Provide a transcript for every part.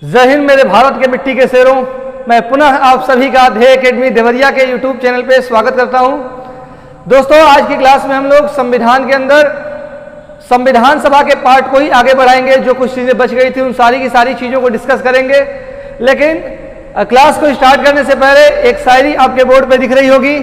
जय हिंद मेरे भारत के मिट्टी के शेरों। मैं पुनः आप सभी का ध्येय एकेडमी देवरिया के यूट्यूब चैनल पे स्वागत करता हूं। दोस्तों, आज की क्लास में हम लोग संविधान के अंदर संविधान सभा के पार्ट को ही आगे बढ़ाएंगे। जो कुछ चीज़ें बच गई थी उन सारी की सारी चीज़ों को डिस्कस करेंगे। लेकिन क्लास को स्टार्ट करने से पहले एक शायरी आपके बोर्ड पे दिख रही होगी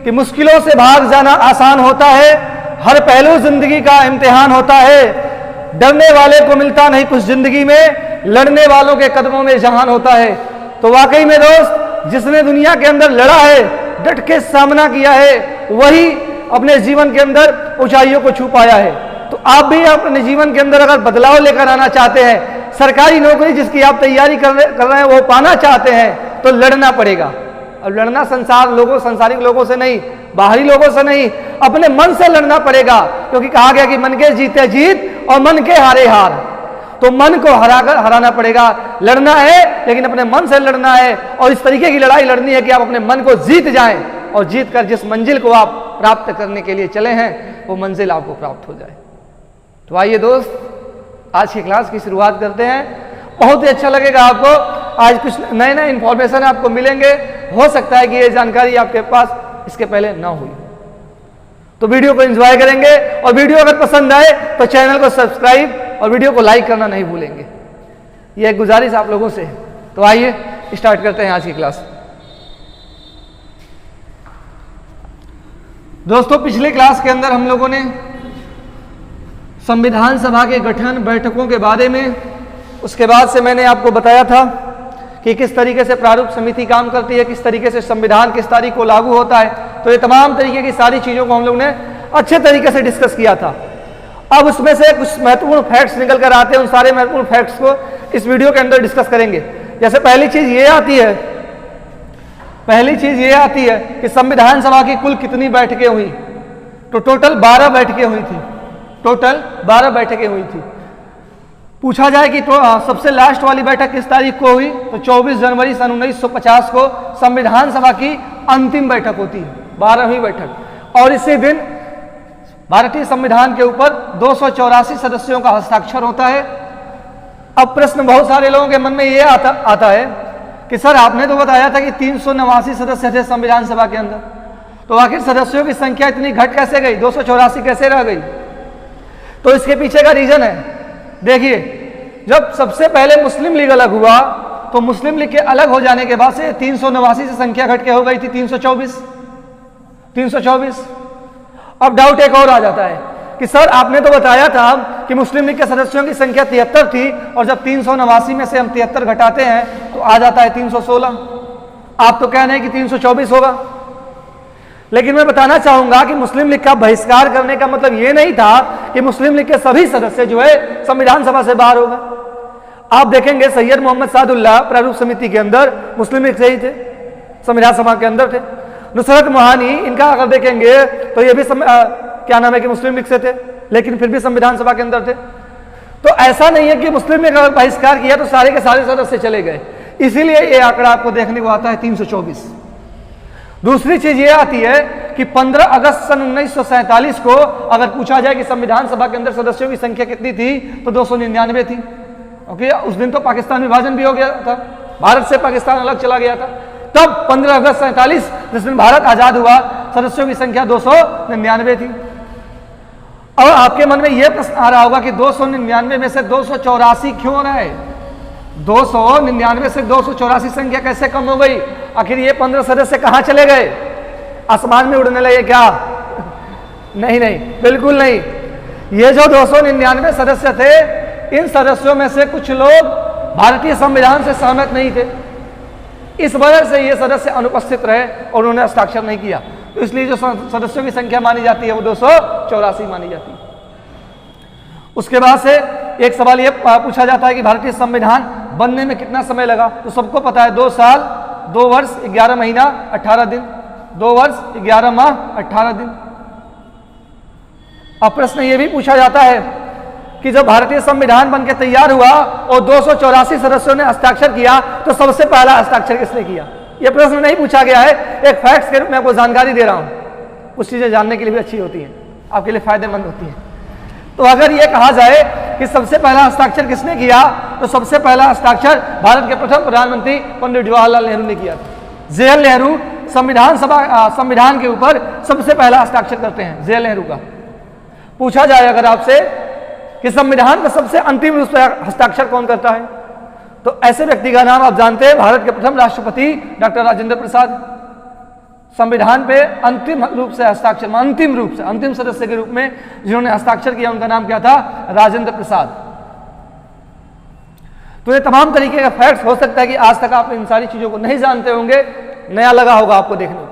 कि मुश्किलों से भाग जाना आसान होता है, हर पहलू जिंदगी का इम्तिहान होता है, डरने वाले को मिलता नहीं कुछ जिंदगी में, लड़ने वालों के कदमों में जहान होता है। तो वाकई में दोस्त, जिसने दुनिया के अंदर लड़ा है, डट के सामना किया है, वही अपने जीवन के अंदर ऊंचाइयों को छू पाया है। तो आप भी अपने जीवन के अंदर अगर बदलाव लेकर आना चाहते हैं, सरकारी नौकरी जिसकी आप तैयारी कर रहे हैं वो पाना चाहते हैं, तो लड़ना पड़ेगा। और लड़ना संसारिक लोगों से नहीं, बाहरी लोगों से नहीं, अपने मन से लड़ना पड़ेगा। क्योंकि कहा गया कि मन के जीते जीत और मन के हारे हार। तो मन को हराना पड़ेगा, लड़ना है लेकिन अपने मन से लड़ना है। और इस तरीके की लड़ाई लड़नी है कि आप अपने मन को जीत जाएं और जीत कर जिस मंजिल को आप प्राप्त करने के लिए चले हैं वो मंजिल आपको प्राप्त हो जाए। तो आइए दोस्त, आज की क्लास की शुरुआत करते हैं। बहुत ही अच्छा लगेगा आपको। आज कुछ नए नए इंफॉर्मेशन आपको मिलेंगे। हो सकता है कि ये जानकारी आपके पास इसके पहले ना हुई, तो वीडियो को एंजॉय करेंगे। और वीडियो अगर पसंद आए तो चैनल को सब्सक्राइब और वीडियो को लाइक करना नहीं भूलेंगे। ये एक गुजारिश आप लोगों से है। तो आइए स्टार्ट करते हैं आज की क्लास। दोस्तों, पिछले क्लास के अंदर हम लोगों ने संविधान सभा के गठन, बैठकों के बारे में, उसके बाद से मैंने आपको बताया था कि किस तरीके से प्रारूप समिति काम करती है, किस तरीके से संविधान किस तारीख को लागू होता है। तो ये तमाम तरीके की सारी चीज़ों को हम लोग ने अच्छे तरीके से डिस्कस किया था। अब उसमें से कुछ महत्वपूर्ण फैक्ट्स निकल कर आते हैं। उन सारे महत्वपूर्ण फैक्ट्स को इस वीडियो के अंदर डिस्कस करेंगे। जैसे पहली चीज़ ये आती है कि संविधान सभा की कुल कितनी बैठकें हुई। तो टोटल 12 बैठकें हुई थी। टोटल 12 बैठकें हुई थी। पूछा जाए कि तो सबसे लास्ट वाली बैठक किस तारीख को हुई, तो 24 जनवरी सन 1950 को संविधान सभा की अंतिम बैठक होती है, 12वीं बैठक। और इसी दिन भारतीय संविधान के ऊपर 284 सदस्यों का हस्ताक्षर होता है। अब प्रश्न बहुत सारे लोगों के मन में ये आता है कि सर, आपने तो बताया था कि 389 सदस्य थे संविधान सभा के अंदर, तो आखिर सदस्यों की संख्या इतनी घट कैसे गई, 284 कैसे रह गई? तो इसके पीछे का रीजन है, देखिए, जब सबसे पहले मुस्लिम लीग अलग हुआ तो मुस्लिम लीग के अलग हो जाने के बाद से 389 से संख्या घट के हो गई थी 324। अब डाउट एक और आ जाता है कि सर, आपने तो बताया था कि मुस्लिम लीग के सदस्यों की संख्या 73 थी और जब 389 में से हम 73 घटाते हैं तो आ जाता है 316। आप तो कह रहे हैं कि 324 होगा। लेकिन मैं बताना चाहूंगा कि मुस्लिम लीग का बहिष्कार करने का मतलब ये नहीं था कि मुस्लिम लीग के सभी सदस्य जो है संविधान सभा से बाहर हो गए। आप देखेंगे सैयद मोहम्मद सादुल्लाह प्रारूप समिति के अंदर मुस्लिम लीग से ही थे, संविधान सभा के अंदर थे। नुसरत मोहानी, इनका अगर देखेंगे तो ये भी कि मुस्लिम लीग से थे, लेकिन फिर भी संविधान सभा के अंदर थे। तो ऐसा नहीं है कि मुस्लिम लीग अगर बहिष्कार किया तो सारे के सारे सदस्य चले गए। इसीलिए ये आंकड़ा आपको देखने को आता है 324। दूसरी चीज ये आती है कि 15 अगस्त सन 1947 को अगर पूछा जाए कि संविधान सभा के अंदर सदस्यों की संख्या कितनी थी, तो 299 थी। ओके, उस दिन तो पाकिस्तान विभाजन भी हो गया था, भारत से पाकिस्तान अलग चला गया था। तब 15 अगस्त 47, जिस दिन भारत आजाद हुआ, सदस्यों की संख्या 299 थी। और आपके मन में यह प्रश्न आ रहा होगा कि 299 में से 284 क्यों हो रहा है? 299 से 284 संख्या कैसे कम हो गई? आखिर ये 15 सदस्य कहां चले गए? आसमान में उड़ने लगे क्या? नहीं, बिल्कुल नहीं। ये जो 299 सदस्य थे, इन सदस्यों में से कुछ लोग भारतीय संविधान से सहमत नहीं थे। इस वजह से ये सदस्य अनुपस्थित रहे और उन्होंने हस्ताक्षर नहीं किया। तो इसलिए जो सदस्यों की संख्या मानी जाती है वो 284 मानी जाती है। उसके बाद से एक सवाल ये पूछा जाता है कि भारतीय संविधान बनने में कितना समय लगा। तो सबको पता है 2 साल 2 वर्ष 11 महीना 18 दिन, 2 वर्ष 11 माह 18 दिन। अब प्रश्न ये भी पूछा जाता है कि जब भारतीय संविधान बनके तैयार हुआ और 284 सदस्यों ने हस्ताक्षर किया, तो सबसे पहला हस्ताक्षर किसने किया? यह प्रश्न नहीं पूछा गया है, एक फैक्ट्स के रूप में आपको जानकारी दे रहा हूं। कुछ चीजें जानने के लिए भी अच्छी होती हैं, आपके लिए फायदेमंद होती हैं। तो अगर ये कहा जाए कि सबसे पहला हस्ताक्षर किसने किया, तो सबसे पहला हस्ताक्षर भारत के प्रथम प्रधानमंत्री पंडित जवाहरलाल नेहरू ने किया था। जेएल नेहरू संविधान के ऊपर सबसे पहला हस्ताक्षर करते हैं, जेएल नेहरू का। पूछा जाए अगर आपसे कि संविधान का सबसे अंतिम रूप से हस्ताक्षर कौन करता है, तो ऐसे व्यक्ति का नाम आप जानते हैं, भारत के प्रथम राष्ट्रपति डॉक्टर राजेंद्र प्रसाद। संविधान पे अंतिम रूप से हस्ताक्षर, अंतिम सदस्य के रूप में जिन्होंने हस्ताक्षर किया, उनका नाम क्या था? राजेंद्र प्रसाद। तो ये तमाम तरीके का फैक्ट्स, हो सकता है कि आज तक आप इन सारी चीजों को नहीं जानते होंगे, नया लगा होगा आपको देखने को।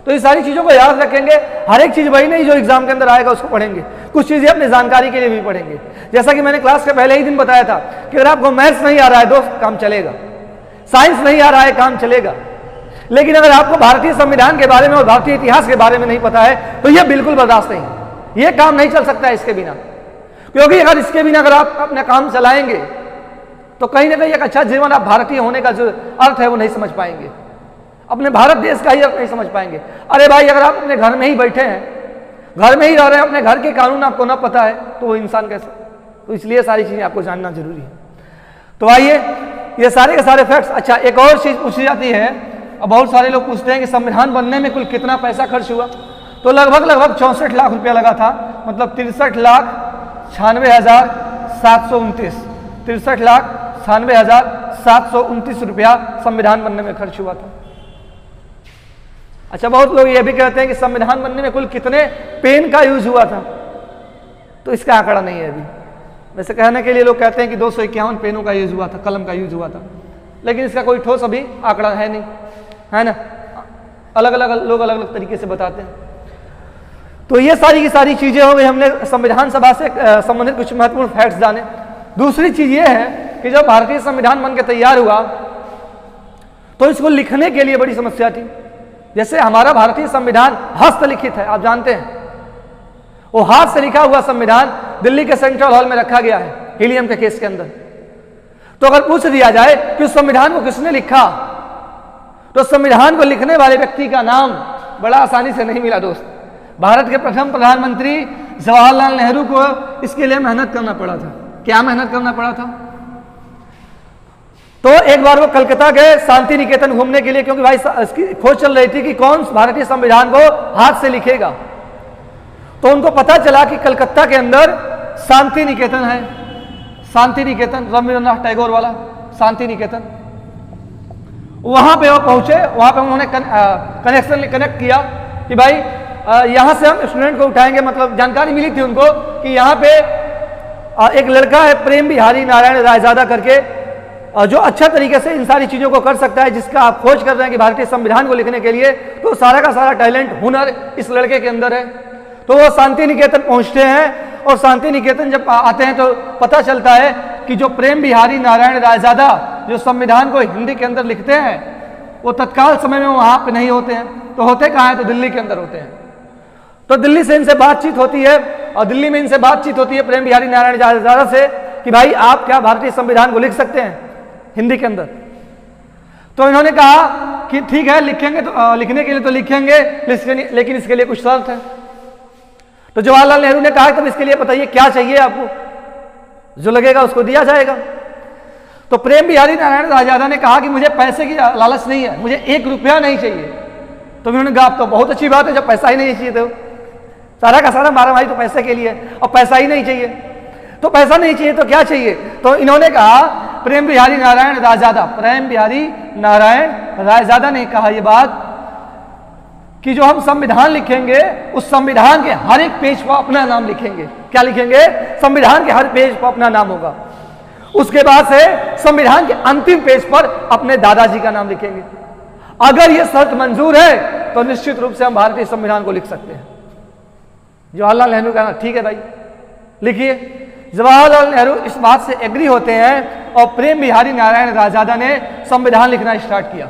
तो ये सारी चीजों को याद रखेंगे। हर एक चीज वही नहीं जो एग्जाम के अंदर आएगा उसको पढ़ेंगे, कुछ चीजें अपनी जानकारी के लिए भी पढ़ेंगे। जैसा कि मैंने क्लास के पहले ही दिन बताया था कि अगर आपको मैथ्स नहीं आ रहा है दोस्त, काम चलेगा, साइंस नहीं आ रहा है, काम चलेगा, लेकिन अगर आपको भारतीय संविधान के बारे में और भारतीय इतिहास के बारे में नहीं पता है तो यह बिल्कुल बर्दाश्त नहीं है। यह काम नहीं चल सकता है इसके बिना, क्योंकि अगर इसके बिना अगर आप अपना काम चलाएंगे तो कहीं ना कहीं एक अच्छा जीवन, आप भारतीय होने का जो अर्थ है वो नहीं समझ पाएंगे, अपने भारत देश का ही अर्थ नहीं समझ पाएंगे। अरे भाई, अगर आप अपने घर में ही बैठे हैं, घर में ही रह रहे हैं, अपने घर के कानून आपको ना पता है तो वो इंसान कैसे? तो इसलिए सारी चीजें आपको जानना जरूरी है। तो आइए, ये सारे के सारे फैक्ट्स। अच्छा, एक और चीज पूछी जाती है, अब बहुत सारे लोग पूछते हैं कि संविधान बनने में कुल कितना पैसा खर्च हुआ? तो लगभग 64 लाख रुपया लगा था, मतलब 63,96,729 63,96,729 रुपया संविधान बनने में खर्च हुआ था। अच्छा, बहुत लोग ये भी कहते हैं कि संविधान बनने में कुल कितने पेन का यूज हुआ था, तो इसका आंकड़ा नहीं है अभी। वैसे कहने के लिए लोग कहते हैं कि 251 पेनों का यूज हुआ था, कलम का यूज हुआ था, लेकिन इसका कोई ठोस अभी आंकड़ा है नहीं, है ना। अलग अलग लोग अलग अलग तरीके से बताते हैं। तो ये सारी की सारी चीजें हो गई, हमने संविधान सभा से संबंधित कुछ महत्वपूर्ण फैक्ट्स जाने। दूसरी चीज ये है कि जब भारतीय संविधान बन के तैयार हुआ तो इसको लिखने के लिए बड़ी समस्या थी। जैसे हमारा भारतीय संविधान हस्तलिखित है, आप जानते हैं, वो हाथ से लिखा हुआ संविधान दिल्ली के सेंट्रल हॉल में रखा गया है हीलियम के केस के अंदर। तो अगर पूछ दिया जाए कि उस संविधान को किसने लिखा, तो संविधान को लिखने वाले व्यक्ति का नाम बड़ा आसानी से नहीं मिला दोस्त। भारत के प्रथम प्रधानमंत्री जवाहरलाल नेहरू को इसके लिए मेहनत करना पड़ा था। क्या मेहनत करना पड़ा था? तो एक बार वो कलकत्ता गए शांति निकेतन घूमने के लिए, क्योंकि भाई इसकी खोज चल रही थी कि कौन भारतीय संविधान को हाथ से लिखेगा। तो उनको पता चला कि कलकत्ता के अंदर शांति निकेतन है, शांति निकेतन, रविंद्रनाथ टैगोर वाला शांति निकेतन। वहां पे वो पहुंचे, वहां पे उन्होंने कनेक्ट किया कि भाई यहां से हम स्टूडेंट को उठाएंगे। मतलब जानकारी मिली थी उनको कि यहाँ पे एक लड़का है प्रेम बिहारी नारायण रायजादा करके, जो अच्छा तरीके से इन सारी चीजों को कर सकता है, जिसका आप खोज कर रहे हैं कि भारतीय संविधान को लिखने के लिए, तो सारा का सारा टैलेंट, हुनर इस लड़के के अंदर है। तो वो शांति निकेतन पहुंचते हैं, और शांति निकेतन जब आते हैं तो पता चलता है कि जो प्रेम बिहारी नारायण रायजादा जो संविधान को हिंदी के अंदर लिखते हैं, वो तत्काल समय में वहां पे नहीं होते हैं। तो होते कहाँ हैं? तो दिल्ली के अंदर होते हैं। तो दिल्ली से इनसे बातचीत होती है, और दिल्ली में इनसे बातचीत होती है प्रेम बिहारी नारायण रायजादा से कि भाई आप क्या भारतीय संविधान को लिख सकते हैं हिंदी के अंदर? तो इन्होंने कहा कि ठीक है, लिखेंगे, तो लिखने के लिए तो लिखेंगे, लेकिन इसके लिए कुछ शर्त है। तो जवाहरलाल नेहरू ने कहा तब इसके लिए बताइए क्या चाहिए आपको, जो लगेगा उसको दिया जाएगा। तो प्रेम बिहारी नारायण रायजादा ने कहा कि मुझे पैसे की लालच नहीं है, मुझे 1 रुपया नहीं चाहिए। तो उन्होंने कहा तो बहुत अच्छी बात है, जब पैसा ही नहीं चाहिए तो सारा का सारा मारा मारी तो पैसे के लिए, और पैसा ही नहीं चाहिए। तो पैसा नहीं चाहिए तो क्या चाहिए? तो इन्होंने कहा, प्रेम बिहारी नारायण रायजादा, प्रेम बिहारी नारायण रायजादा ने कहा ये बात कि जो हम संविधान लिखेंगे उस संविधान के हर एक पेज पर अपना नाम लिखेंगे। क्या लिखेंगे? संविधान के हर पेज पर अपना नाम होगा। उसके बाद से संविधान के अंतिम पेज पर अपने दादाजी का नाम लिखेंगे। अगर यह शर्त मंजूर है तो निश्चित रूप से हम भारतीय संविधान को लिख सकते हैं। जवाहरलाल नेहरू कहना ठीक है भाई लिखिए। जवाहरलाल नेहरू इस बात से एग्री होते हैं, और प्रेम बिहारी नारायण रायजादा ने संविधान लिखना स्टार्ट किया।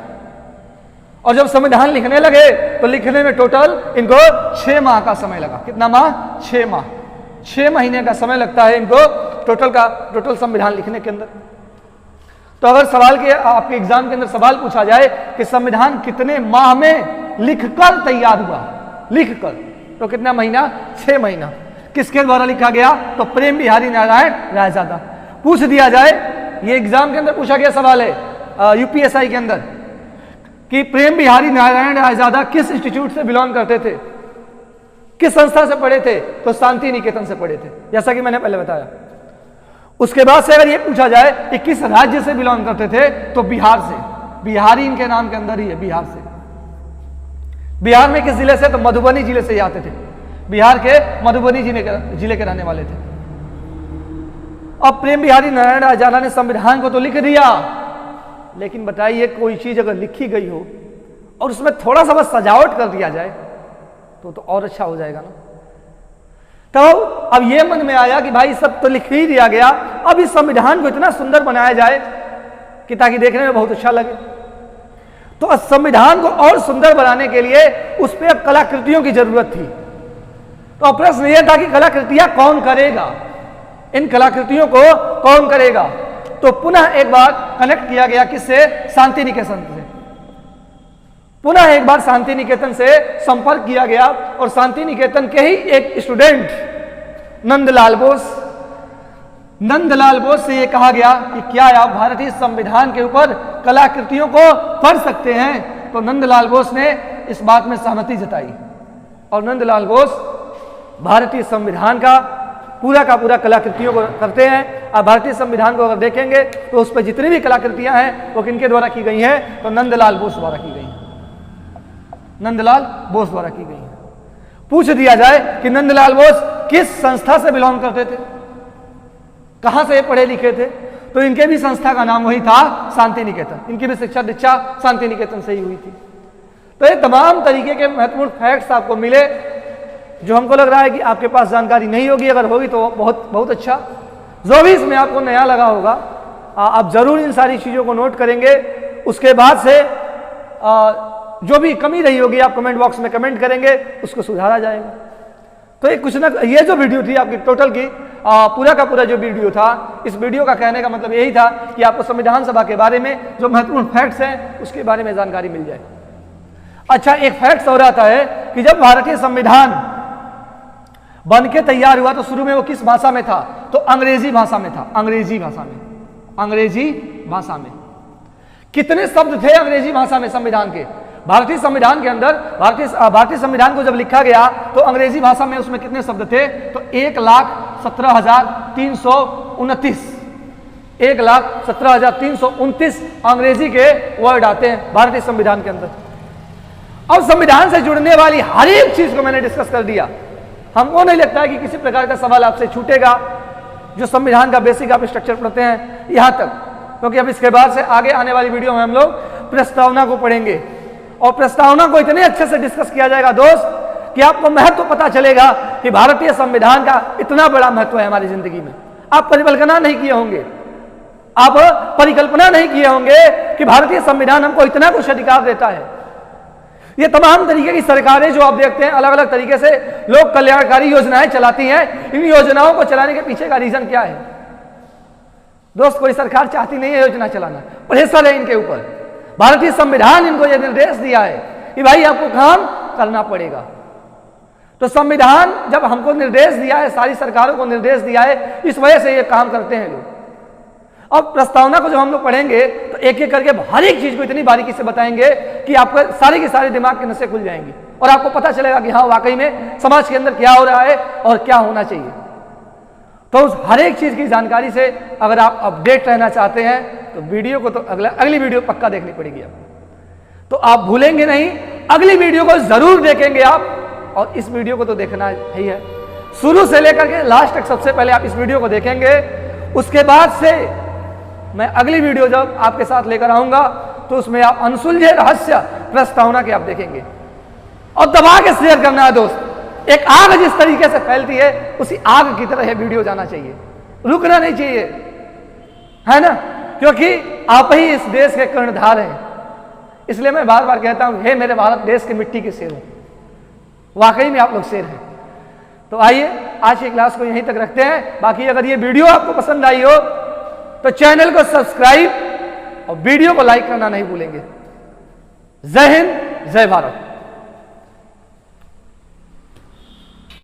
और जब संविधान लिखने लगे तो लिखने में टोटल इनको 6 माह का समय लगा। कितना माह? 6 माह, 6 महीने का समय लगता है इनको टोटल संविधान लिखने के अंदर। तो अगर सवाल के आपके एग्जाम के अंदर सवाल पूछा जाए कि संविधान कितने माह में लिखकर तैयार हुआ, लिखकर, तो कितना महीना? 6 महीना। किसके द्वारा लिखा गया? तो प्रेम बिहारी नारायण रायजादा। पूछ दिया जाए ये एग्जाम के अंदर पूछा गया सवाल है यूपीएसआई के अंदर कि प्रेम बिहारी नारायण रायजादा किस इंस्टीट्यूट से बिलोंग करते थे, किस संस्था से पढ़े थे? तो शांति निकेतन से पढ़े थे, जैसा कि मैंने पहले बताया। उसके बाद से अगर ये पूछा जाए कि किस राज्य से बिलोंग करते थे, तो बिहार से। बिहारी इनके नाम के अंदर ही है, बिहार से। बिहार में किस जिले से? तो मधुबनी जिले से ही आते थे, बिहार के मधुबनी जिले के रहने वाले थे। अब प्रेम बिहारी नारायण रायजादा ने संविधान को तो लिख दिया, लेकिन बताइए कोई चीज अगर लिखी गई हो और उसमें थोड़ा सा बस सजावट कर दिया जाए तो और अच्छा हो जाएगा ना। तो अब ये मन में आया कि भाई सब तो लिख ही दिया गया, अब इस संविधान को इतना सुंदर बनाया जाए कि ताकि देखने में बहुत अच्छा लगे। तो इस संविधान को और सुंदर बनाने के लिए उस पर अब कलाकृतियों की जरूरत थी। तो प्रश्न यह था कि कलाकृतियां कौन करेगा, इन कलाकृतियों को कौन करेगा? तो पुनः एक बार कनेक्ट किया गया किससे? शांति निकेतन से। पुनः एक बार शांति निकेतन से संपर्क किया गया और शांति निकेतन के ही एक स्टूडेंट नंदलाल बोस से यह कहा गया कि क्या आप भारतीय संविधान के ऊपर कलाकृतियों को पढ़ सकते हैं? तो नंदलाल बोस ने इस बात में सहमति जताई और नंदलाल बोस भारतीय संविधान का पूरा कलाकृतियों को करते हैं। आप भारतीय संविधान को अगर देखेंगे तो उस पर जितनी भी कलाकृतियां हैं वो किनके द्वारा की गई हैं? तो नंदलाल बोस द्वारा की गई हैं, नंदलाल बोस द्वारा की गई हैं। पूछ दिया जाए कि नंदलाल बोस किस संस्था से बिलोंग करते थे, कहां से पढ़े लिखे थे? तो इनके भी संस्था का नाम वही था, शांति निकेतन। इनकी भी शिक्षा दीक्षा शांति निकेतन से ही हुई थी। तो ये तमाम तरीके के महत्वपूर्ण फैक्ट्स आपको मिले जो हमको लग रहा है कि आपके पास जानकारी नहीं होगी, अगर होगी तो बहुत अच्छा। जो भी इसमें आपको नया लगा होगा आप जरूर इन सारी चीज़ों को नोट करेंगे। उसके बाद से जो भी कमी रही होगी आप कमेंट बॉक्स में कमेंट करेंगे, उसको सुधारा जाएगा। तो ये कुछ ना, ये जो वीडियो थी आपकी टोटल की पूरा का पूरा जो वीडियो था, इस वीडियो का कहने का मतलब यही था कि आपको संविधान सभा के बारे में जो महत्वपूर्ण फैक्ट्स हैं उसके बारे में जानकारी मिल जाए। अच्छा, एक फैक्ट और आता है कि जब भारतीय संविधान बन के तैयार हुआ तो शुरू में वो किस भाषा में था? तो अंग्रेजी भाषा में था। अंग्रेजी भाषा में कितने शब्द थे अंग्रेजी भाषा में संविधान के? भारतीय संविधान के अंदर भारतीय संविधान को जब लिखा गया तो अंग्रेजी भाषा में उसमें कितने शब्द थे? तो 1,17,329 1,17,329 अंग्रेजी के वर्ड आते हैं भारतीय संविधान के अंदर। अब संविधान से जुड़ने वाली हर एक चीज को मैंने डिस्कस कर दिया। हमको नहीं लगता है कि किसी प्रकार का सवाल आपसे छूटेगा जो संविधान का बेसिक आप स्ट्रक्चर पढ़ते हैं यहां तक, क्योंकि अब इसके बाद से आगे आने वाली वीडियो में हम लोग प्रस्तावना को पढ़ेंगे और प्रस्तावना को इतने अच्छे से डिस्कस किया जाएगा दोस्त कि आपको महत्व पता चलेगा कि भारतीय संविधान का इतना बड़ा महत्व है हमारी जिंदगी में। आप परिकल्पना नहीं किए होंगे कि भारतीय संविधान हमको इतना कुछ अधिकार देता है। ये तमाम तरीके की सरकारें जो आप देखते हैं अलग अलग तरीके से लोक कल्याणकारी योजनाएं चलाती हैं, इन योजनाओं को चलाने के पीछे का रीजन क्या है दोस्त? कोई सरकार चाहती नहीं है योजना चलाना, प्रेशर है इनके ऊपर। भारतीय संविधान इनको यह निर्देश दिया है कि भाई आपको काम करना पड़ेगा। तो संविधान जब हमको निर्देश दिया है, सारी सरकारों को निर्देश दिया है, इस वजह से ये काम करते हैं लोग। अब प्रस्तावना को जब हम लोग पढ़ेंगे तो एक एक करके हर एक चीज को इतनी बारीकी से बताएंगे कि आपका सारे के सारे दिमाग के नसें खुल जाएंगी और आपको पता चलेगा कि हाँ वाकई में समाज के अंदर क्या हो रहा है और क्या होना चाहिए। तो उस हर एक चीज की जानकारी से अगर आप अपडेट रहना चाहते हैं तो वीडियो को तो अगली वीडियो पक्का देखनी पड़ेगी आपको। तो आप भूलेंगे नहीं, अगली वीडियो को जरूर देखेंगे आप, और इस वीडियो को तो देखना ही है शुरू से लेकर के लास्ट तक। सबसे पहले आप इस वीडियो को देखेंगे, उसके बाद से मैं अगली वीडियो जब आपके साथ लेकर आऊंगा तो उसमें आप अनसुलझे रहस्य प्रस्तावना के आप देखेंगे। और दबा के शेयर करना है दोस्त। एक आग जिस तरीके से फैलती है उसी आग की तरह यह वीडियो जाना चाहिए, रुकना नहीं चाहिए, है ना, क्योंकि आप ही इस देश के कर्णधार हैं। इसलिए मैं बार बार कहता हूं, हे मेरे भारत देश के मिट्टी के शेर हो, वाकई में आप लोग शेर हैं। तो आइए आज की क्लास को यहीं तक रखते हैं। बाकी अगर ये वीडियो आपको पसंद आई हो तो चैनल को सब्सक्राइब और वीडियो को लाइक करना नहीं भूलेंगे। जय हिंद, जय भारत।